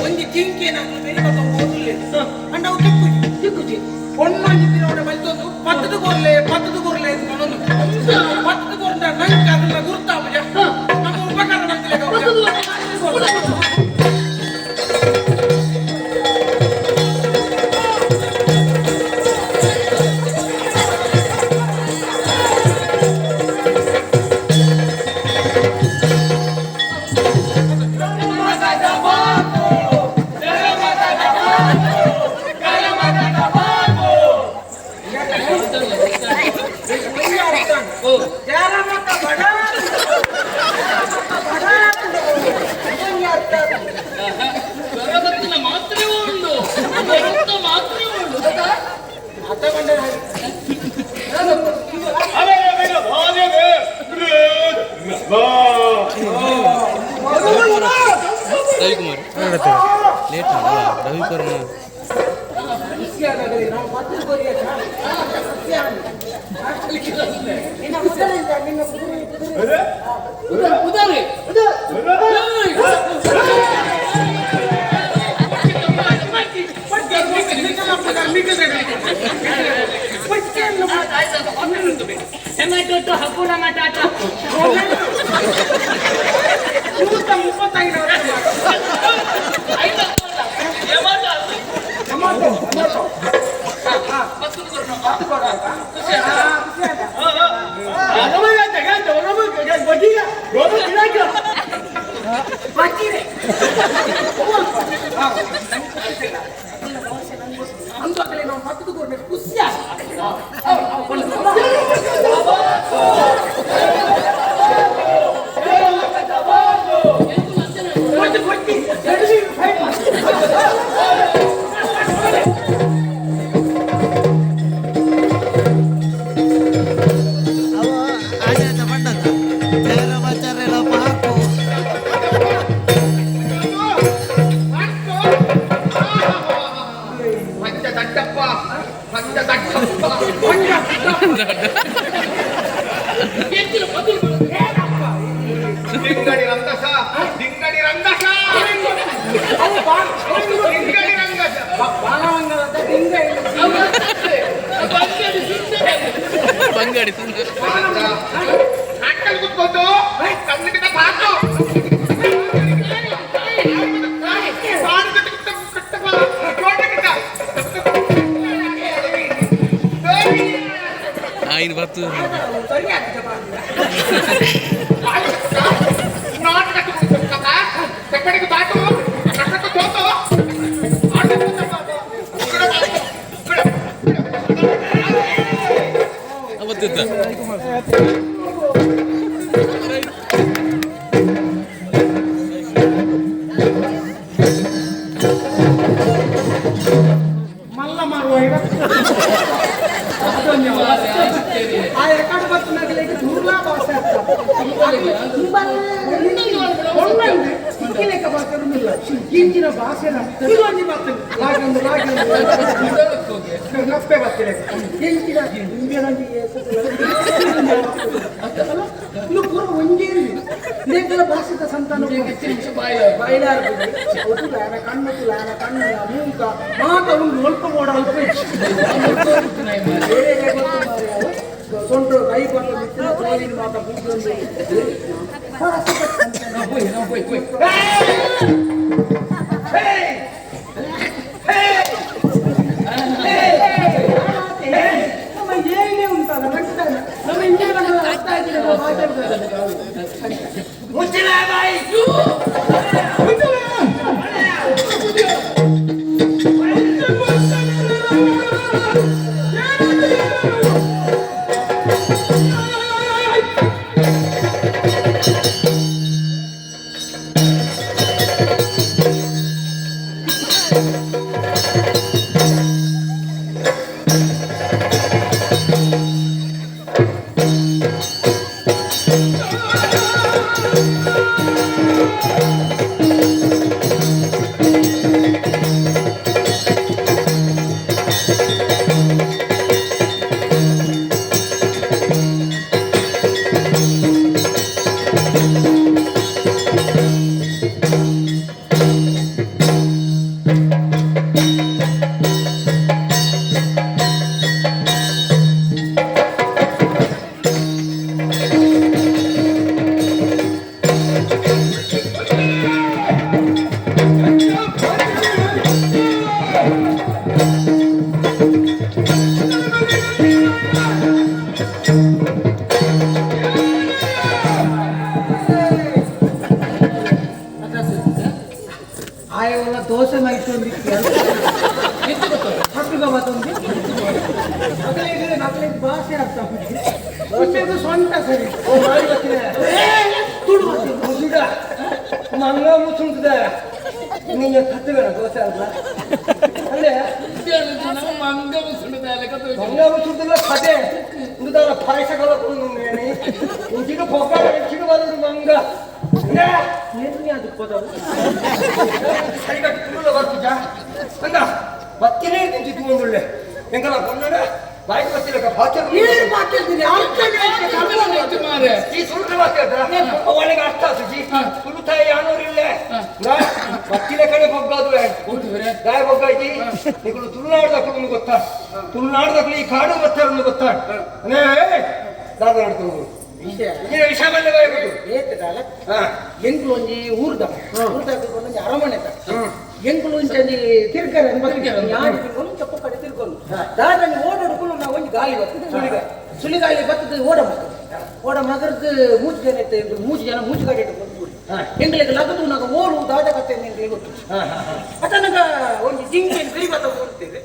ಒಂದು ಜಿಂಕೆ ನಾನು ಬೆಳಿಬೇಕು ಓದలేదు ಅಂಡ್ ಅವು ತಿಕ್ಕುಜಿ ಒಣ್ಣೊಂದು ದಿನ ಬಲ್ತೊಂದು ಪತ್ತದು ಕೊರ್ಲೆ ಪತ್ತದು ಕೊರ್ದ ನಂಗೆ ಅದನ್ನ ಗುರ್ತಾವುಜ ನಮ್ಮ ಉಪಕಾರ ಮಾಡ್ತಿಲ್ಲ रविकुमार लेट रविकुमार टमाटो हकुला मटाटा ಬಂಗಾಡಿ ಆಯ್ತು ಬರ್ತು ಇಂಚಿನ ಭಾಷೆನ ಸುಲಭವಾಗಿ ಬರ್ತದೆ ಹಾಗೊಂದು ನಪ್ಪೆ ಬರ್ತದೆ ಇಂಚಿನ ಇನ್ನು ಪೂರ್ವ ಒಂಜೇರಿ ನೇಕಲ ಭಾಷೆದ ಸಂತಾನ ಬಯಲಾರ ಕಣ್ಣು ಕಣ್ಣು ಮೂಕ ಮಾತ ಒಂದು ಸ್ವಲ್ಪ ಮೋಡ ಅಲ್ಪ ಸೊಂಟು ಕೈ ಬಂದು ಮಿತ್ರ ಸೋಲಿನ ಮಾತ ಬುದ್ಧೊಂದು ಏನೇ ಉಂಟಲ್ಲ ನಮ್ಮ ಇಂಡಿಯಾ ಅರ್ಥ ಆಗಿದೆ ಮುಚ್ಚಿನ ಬಾಯಿ ಆಯವಲ್ಲ ದೋಸೆ ನೈಟ್ಕೊಂಡಿತ್ತು ಹಕ್ಕುಗ ಮತ್ತೊಂದು ನಕಲಿಗೆ ಭಾಷೆ ಅರ್ಥ ದೋಸೆದು ಸ್ವಂತ ಸರಿ ತುಳು ಮುಸುಡ ಮಂಗ ಮುಸುಂಟದ ನೀನು ಕತ್ತಬೇಡ ದೋಸೆ ಅಲ್ಲ ಅಲ್ಲೇ ಮಂಗ ಮುಸುಂಟದ ಕತೆ ಇಂದು ಪಾಯಸ ಕಲಕೊಂಡು ಇಂಚಿಗೆ ಪೊಕ್ಕ ಇಂಚಿಗೆ ಬರೋದು ಮಂಗ ಅದು ಪದವು ಸರಿಗಟ್ಟು ತುಳು ಬರ್ತಿದ್ದ ಅಂದ ಬತ್ತಿನೇ ತಿಂಚಿತ್ತು ಒಂದೊಳ್ಳೆ ಹೆಂಗಲ್ಲ ಬಂದ ಬಾಯಿ ಬರ್ತಿಲ್ಲ ಈ ಸುಳ್ಳು ಮಾತಾಡ್ದ ಅವನಿಗೆ ಅರ್ಥ ಆಗ್ತದೆ ಸುಳ್ಳು ತಾಯಿ ಯಾನೋರಿಲ್ಲ ಬತ್ತಿನ ಕಡೆ ಬೊಗ್ಗಾದು ಗಾಯ ಬೊಗ್ಗಾಯ್ತಿ ನೀವು ತುಳುನಾಡ್ದಕ್ಕೂ ಗೊತ್ತಾ ತುಳುನಾಡ್ದಕ್ಕೂ ಈ ಕಾಡು ಬರ್ತಾರ ಗೊತ್ತಾ ನಾನು ನೋಡ್ತೀನಿ ವಿಷಯ ಬಂದ ಎಂಕ್ಲು ಒಂಜಿ ಊರ್ದ ಒಂಜಿ ಅರಮನೆ ಎಂಕ್ಲು ಒಂಚಿ ತಿರ್ಕರ ಯಾರು ತಿರ್ಕೊಂಡು ಚಪ್ಪ ಕಡೆ ತಿರ್ಕೊಂಡು ದಾದಂಗೆ ಓಡಾಡ್ಕೊಂಡು ನಾವು ಒಂಜಿ ಗಾಳಿ ಬರ್ತದೆ ಸುಳಿಗಾಳಿ ಬರ್ತದೆ ಓಡ ಮಗರ್ದು ಮೂಜು ಜನ ಇತ್ತು ಮೂಜು ಜನ ಮೂಜು ಗಾಡಿ ಬಂದ್ಬಿಡಿ ಎಂಗ್ಲಿಗೆ ಲಗದು ನಾವು ಓಡು ದಾದ ಕತ್ತೆ ಎಂಗ್ಲಿಗೆ ಗೊತ್ತು ಅದನ್ನಗ ಒಂದು ಜಿಂಕೆ ಕೈ ಬತ್ತ ಹೋಗ್ತೇವೆ